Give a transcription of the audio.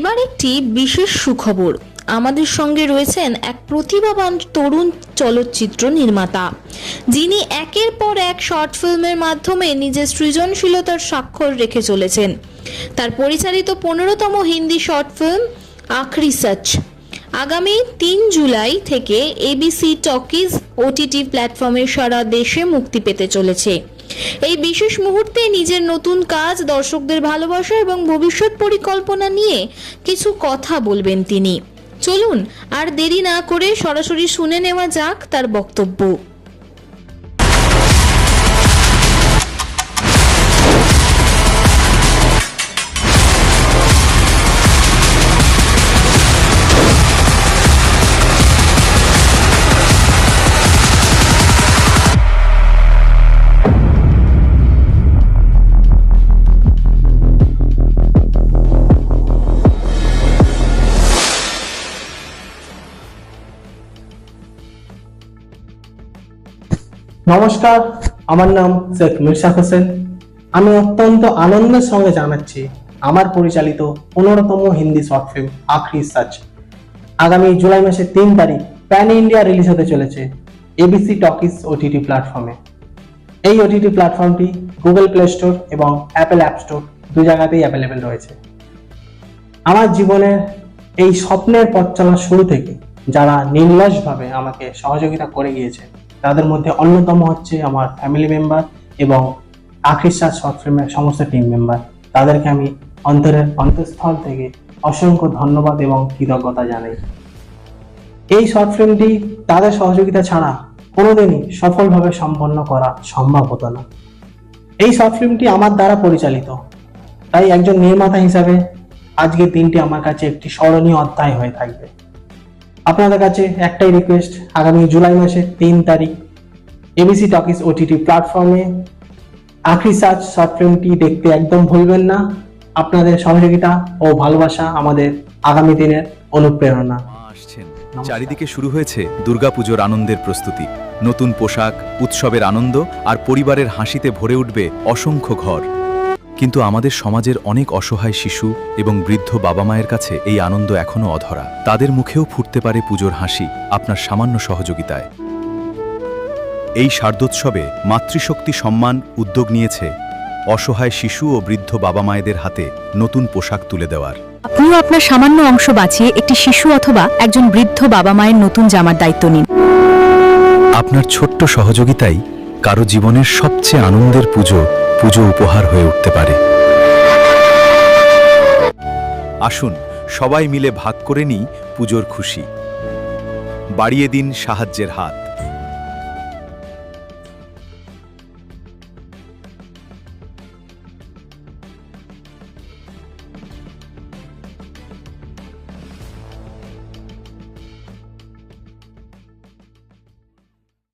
এবার একটি বিশেষ সুখবর। আমাদের সঙ্গে রয়েছেন এক প্রতিভাবান তরুণ চলচ্চিত্র নির্মাতা, যিনি একের পর এক শর্ট ফিল্মের মাধ্যমে নিজের সৃজনশীলতার স্বাক্ষর রেখে চলেছেন। তার পরিচালিত 15তম হিন্দি শর্ট ফিল্ম আখরি সচ আগামী 3 জুলাই থেকে এবিসি টকিজ ওটিটি প্ল্যাটফর্মে সারা দেশে মুক্তি পেতে চলেছে। এই বিশেষ মুহূর্তে নিজের নতুন কাজ, দর্শকদের ভালোবাসা এবং ভবিষ্যৎ পরিকল্পনা নিয়ে কিছু কথা বলবেন তিনি। চলুন আর দেরি না করে সরাসরি শুনে নেওয়া যাক তার বক্তব্য। নমস্কার, আমার নাম শেখ মির্জা হোসেন। আমি অত্যন্ত আনন্দের সঙ্গে জানাচ্ছি আমার পরিচালিত 15তম হিন্দি শর্ট ফিল্ম আখরি সচ আগামী জুলাই মাসের 3 তারিখ প্যান ইন্ডিয়া রিলিজ হতে চলেছে এবিসি টকিজ ওটিটি প্ল্যাটফর্মে। এই ওটিটি প্ল্যাটফর্মটি গুগল প্লে স্টোর এবং অ্যাপল অ্যাপ স্টোর দু জায়গাতেই অ্যাভেলেবেল রয়েছে। আমার জীবনের এই স্বপ্নের পথ চলার শুরু থেকে যারা নির্লসভাবে আমাকে সহযোগিতা করে গিয়েছে, তাদের মধ্যে অন্যতম হচ্ছে আমার ফ্যামিলি মেম্বার এবং আখরি সচ শর্ট ফিল্মের সমস্ত টিম মেম্বার। তাদেরকে আমি অন্তরের অন্তঃস্থল থেকে অসংখ্য ধন্যবাদ এবং কৃতজ্ঞতা জানাই। এই শর্ট ফিল্মটি তাদের সহযোগিতা ছাড়া কোনোদিনই সফলভাবে সম্পন্ন করা সম্ভব হতো না। এই শর্ট ফিল্মটি আমার দ্বারা পরিচালিত, তাই একজন নির্মাতা হিসাবে আজকের দিনটি আমার কাছে একটি স্মরণীয় অধ্যায় হয়ে থাকবে। আপনাদের কাছে একটাই রিকোয়েস্ট, আগামী জুলাই মাসের 3 তারিখ এবিসি টকিজ ওটিটি প্ল্যাটফর্মে আখরি সচ শর্ট ফিল্মটি দেখতে একদম ভুলবেন না। আপনাদের সহযোগিতা ও ভালোবাসা আমাদের আগামী দিনের অনুপ্রেরণা। চারিদিকে শুরু হয়েছে দুর্গাপুজোর আনন্দের প্রস্তুতি। নতুন পোশাক, উৎসবের আনন্দ আর পরিবারের হাসিতে ভরে উঠবে অসংখ্য ঘর। কিন্তু আমাদের সমাজের অনেক অসহায় শিশু এবং বৃদ্ধ বাবা মায়ের কাছে এই আনন্দ এখনো অধরা। তাদের মুখেও ফুটতে পারে পুজোর হাসি আপনার সামান্য সহযোগিতায়। এই শারদোৎসবে মাতৃশক্তি সম্মান উদ্যোগ নিয়েছে অসহায় শিশু ও বৃদ্ধ বাবা মায়েদের হাতে নতুন পোশাক তুলে দেওয়ার। আপনিও আপনার সামান্য অংশ বাঁচিয়ে একটি শিশু অথবা একজন বৃদ্ধ বাবা মায়ের নতুন জামার দায়িত্ব নিন। আপনার ছোট্ট সহযোগিতাই কারো জীবনের সবচেয়ে আনন্দের পুজো উপহার হয়ে উঠতে পারে। আসুন সবাই মিলে ভাগ করে নিই পুজোর খুশি। বাড়িয়ে দিন সাহায্যের হাত।